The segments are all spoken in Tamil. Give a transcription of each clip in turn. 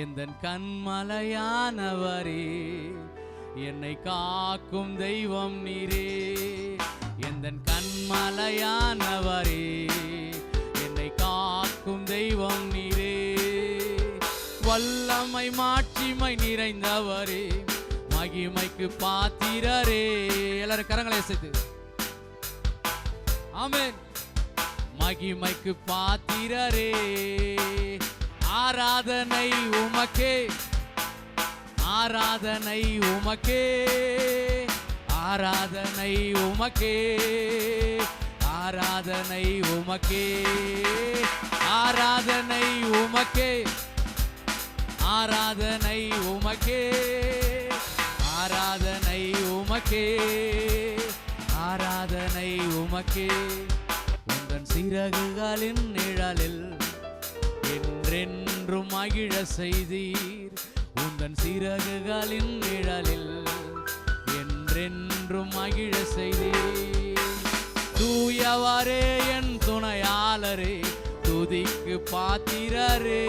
எந்தன் கண்மலையானவரே, என்னை காக்கும் தெய்வம் நீரே. எந்தன் கண்மலையானவரே, என்னை காக்கும் தெய்வம் நீரே. வல்லமை மாட்சிமை நிறைந்தவரே, மகிமைக்கு பாத்திரரே. எல்லாரும் கரங்களை அசைத்து ஆமென். மகிமைக்கு பாத்திரரே, ஆராதனை உமக்கே, ஆராதனை உமக்கே, ஆராதனை உமக்கே, ஆராதனை உமக்கே, ஆராதனை உமக்கே, ஆராதனை உமக்கே, ஆராதனை உமக்கே, ஆராதனை உமக்கே. உந்தன் சிறகுகளின் நிழலில் என்றென்றும் மகிழ செய்தீர். உந்தன் சிறகுகளின் நிழலில் என்றென்றும் மகிழ செய்தீர். தூயவரே என் துணையாளரே, துதிக்கு பாத்திரரே.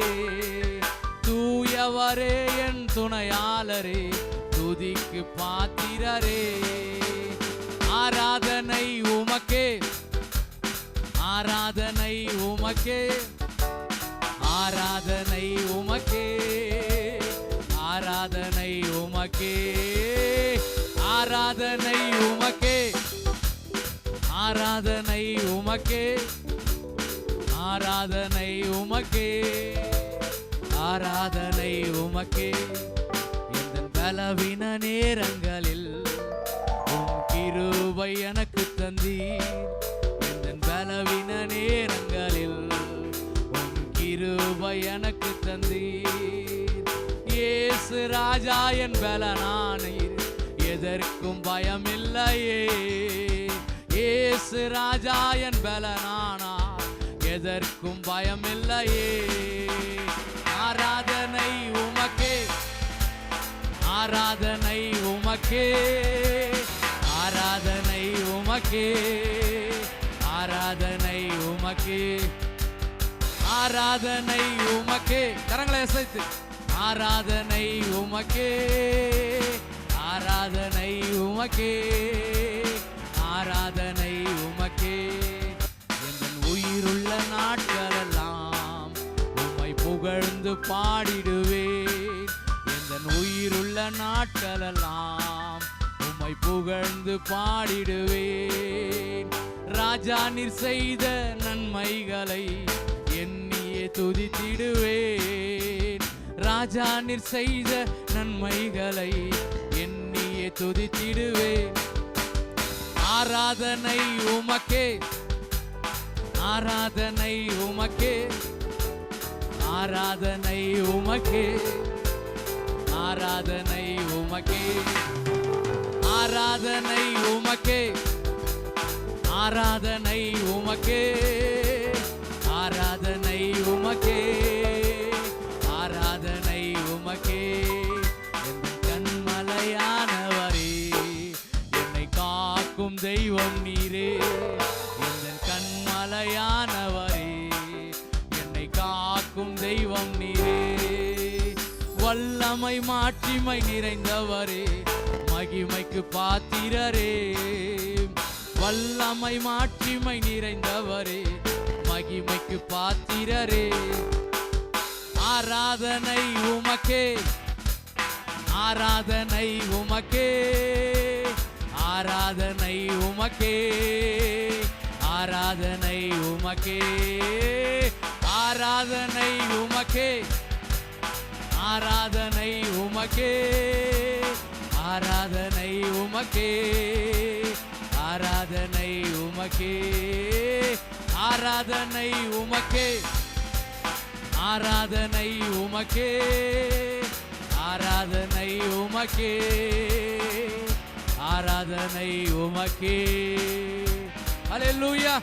தூயவரே என் துணையாளரே, துதிக்கு பாத்திரரே. ஆராதனை உமக்கே, ஆராதனை உமக்கே, ஆராதனை உமக்கே, ஆராதனை உமக்கே, ஆராதனை உமக்கே, ஆராதனை உமக்கே, ஆராதனை உமக்கே, ஆராதனை உமக்கே. எந்தன் பலவீன நேரங்களில் உம் கிருபை எனக்கு தந்தீர். எந்தன் பலவீன நேரங்களில் உம் கிருபை எனக்கு தந்தீர். இயேசு ராஜா என் பலனானீர், எதற்கும் பயமில்லையே. இயேசு ராஜா என் பலனானார், எதற்கும் பயமில்லையே. ஆராதனை உமக்கே, ஆராதனை உமக்கே, ஆராதனை உமக்கே, ஆராதனை உமக்கே, ஆராதனை உமக்கே. கரங்களை அசைத்து ஆராதனை உமக்கே, ஆராதனை உமக்கே, ஆராதனை உமக்கே. என் உயிருள்ள நாட்களெல்லாம் உம்மை புகழ்ந்து பாடிடுவேன். என் உயிருள்ள நாட்களெல்லாம் உம்மை புகழ்ந்து பாடிடுவேன். ராஜா நீர் செய்த நன்மைகளை எண்ணியே துதித்திடுவேன். ராஜா நீர் செய்த நன்மைகளை எண்ணியே துதித்திடுவேன். ஆராதனை உமக்கே, ஆராதனை உமக்கே, ஆராதனை உமக்கே, ஆராதனை உமக்கே, ஆராதனை உமக்கே, ஆராதனை உமக்கே, ஆராதனை உமக்கே, ஆராதனை உமக்கே. என் கண்மலையானவரே, என்னை காக்கும் தெய்வம் நீரே. என் கண்மலையானவரே, என்னை காக்கும் தெய்வம் நீரே. வல்லமை மாட்சிமை நிறைந்தவரே, மகிமைக்கு பாத்திரரே. வல்லமை மாட்சிமை நிறைந்தவரே, மகிமைக்கு பாத்திரரே. ஆராதனை உமக்கே, ஆராதனை உமக்கே, ஆராதனை உமக்கே, ஆராதனை உமக்கே, ஆராதனை உமக்கே, ஆராதனை உமக்கே, ஆராதனை உமக்கே, ஆராதனை உமக்கே, ஆராதனை உமக்கே, ஆராதனை உமக்கே, ஆராதனை உமக்கே, ஆராதனை உமக்கே. ஹல்லேலூயா.